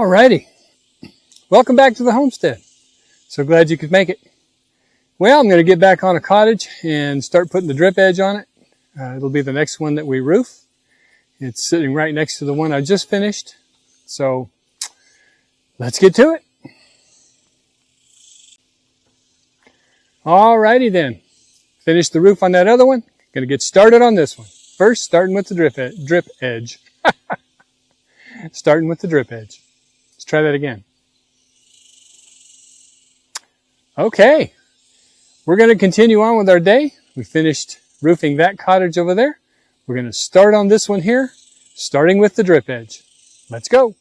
Alrighty, welcome back to the homestead. So glad you could make it. Well, I'm going to get back on a cottage and start putting the drip edge on it. It'll be the next one that we roof. It's sitting right next to the one I just finished. So let's get to it. Alrighty then, finished the roof on that other one. Going to get started on this one. First, starting with the drip edge. Starting with the drip edge. Let's try that again. Okay, we're going to continue on with our day. We finished roofing that cottage over there. We're going to start on this one here, starting with the drip edge. Let's go.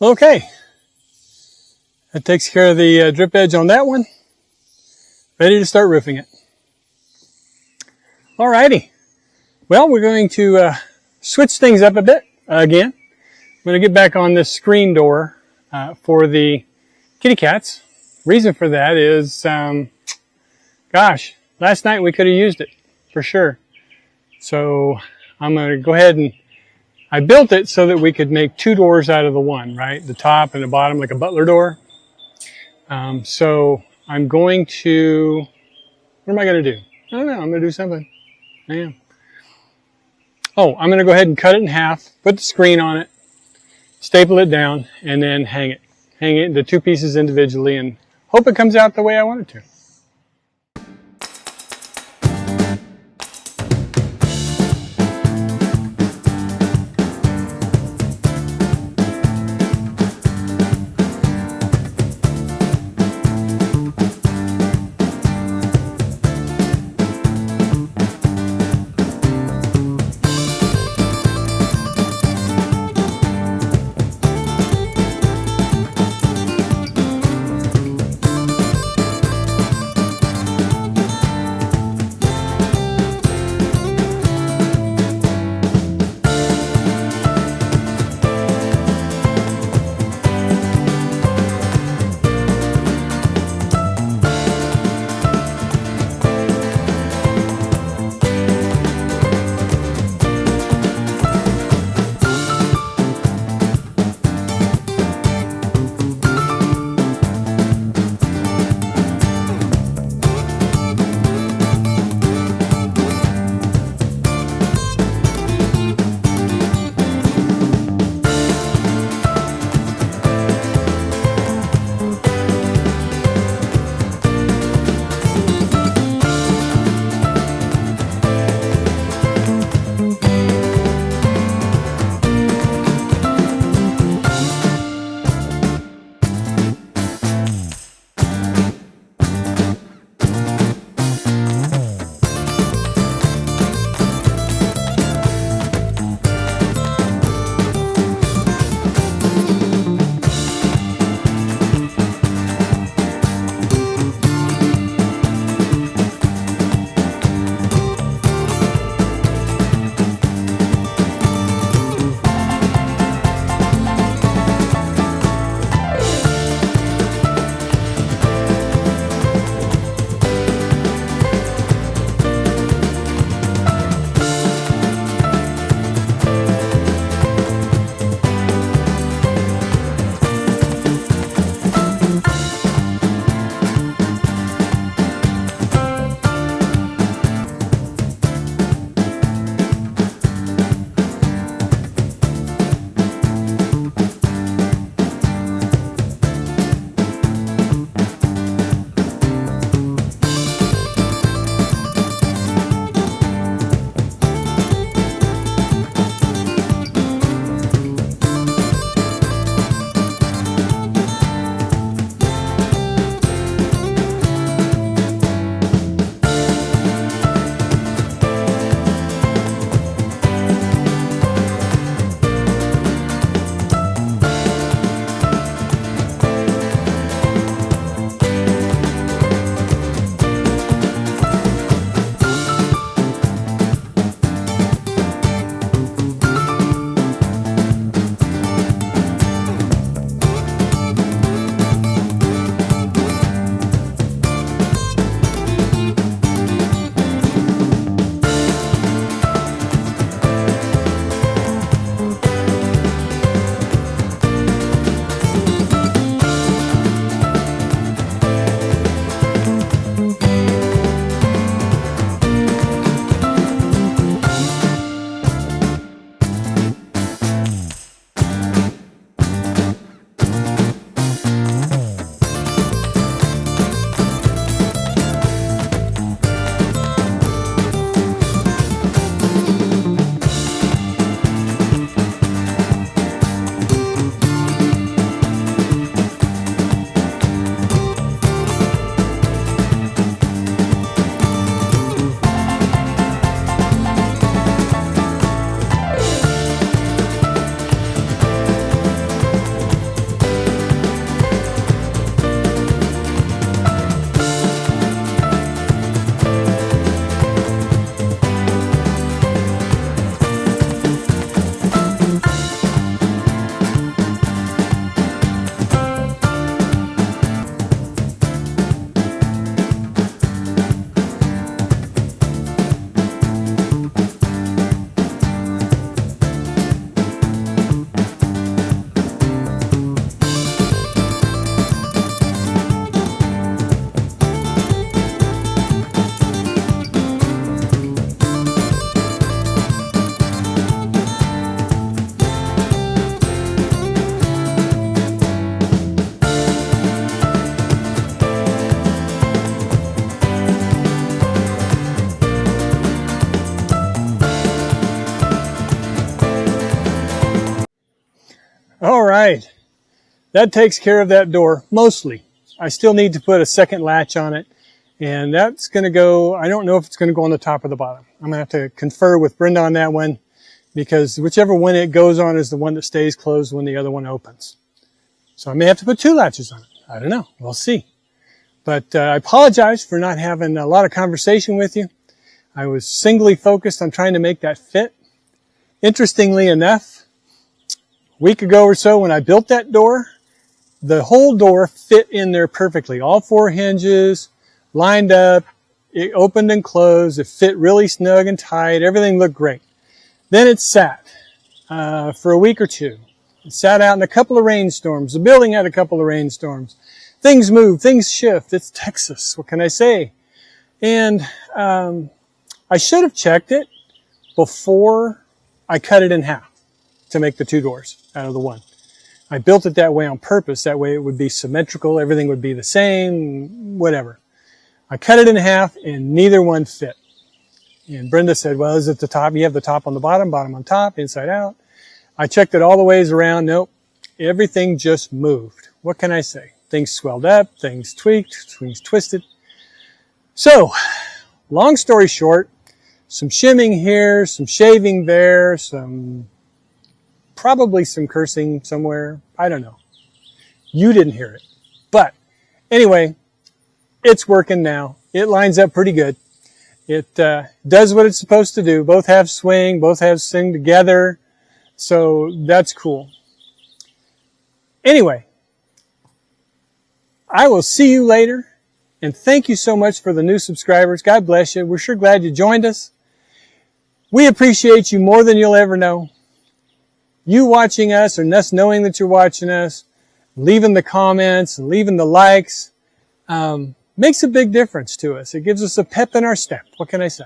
Okay, that takes care of the drip edge on that one. Ready to start roofing it. Alrighty, well, we're going to switch things up a bit again. I'm going to get back on this screen door for the kitty cats. Reason for that is, gosh, last night we could have used it for sure. So I'm going to go ahead and I built it so that we could make two doors out of the one, right? The top and the bottom, like a butler door. So I'm going to, what am I going to do? I don't know. I'm going to do something. I am. Oh, I'm going to go ahead and cut it in half, put the screen on it, staple it down, and then hang it. Hang it into two pieces individually and hope it comes out the way I want it to. right. That takes care of that door, mostly. I still need to put a second latch on it. And that's going to go, I don't know if it's going to go on the top or the bottom. I'm going to have to confer with Brenda on that one, because whichever one it goes on is the one that stays closed when the other one opens. So I may have to put 2 latches on it. I don't know. We'll see. But I apologize for not having a lot of conversation with you. I was singly focused on trying to make that fit. Interestingly enough, a week ago or so when I built that door, the whole door fit in there perfectly. All 4 hinges lined up. It opened and closed. It fit really snug and tight. Everything looked great. Then it sat for a week or 2. It sat out in a couple of rainstorms. The building had a couple of rainstorms. Things move. Things shift. It's Texas. What can I say? And I should have checked it before I cut it in half to make the 2 doors out of the one. I built it that way on purpose. That way it would be symmetrical. Everything would be the same, whatever. I cut it in half and neither one fit. And Brenda said, well, is it the top? You have the top on the bottom, bottom on top, inside out. I checked it all the ways around. Nope. Everything just moved. What can I say? Things swelled up, things tweaked, things twisted. So, long story short, some shimming here, some shaving there, probably some cursing somewhere. I don't know. You didn't hear it. But anyway, it's working now. It lines up pretty good. It does what it's supposed to do. Both have swing, both have sing together. So that's cool. Anyway, I will see you later. And thank you so much for the new subscribers. God bless you. We're sure glad you joined us. We appreciate you more than you'll ever know. You watching us, or us knowing that you're watching us, leaving the comments, and leaving the likes, makes a big difference to us. It gives us a pep in our step. What can I say?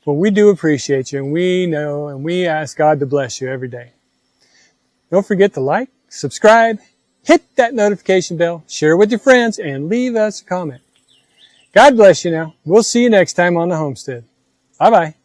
Well, we do appreciate you, and we know, and we ask God to bless you every day. Don't forget to like, subscribe, hit that notification bell, share with your friends, and leave us a comment. God bless you now. We'll see you next time on the Homestead. Bye-bye.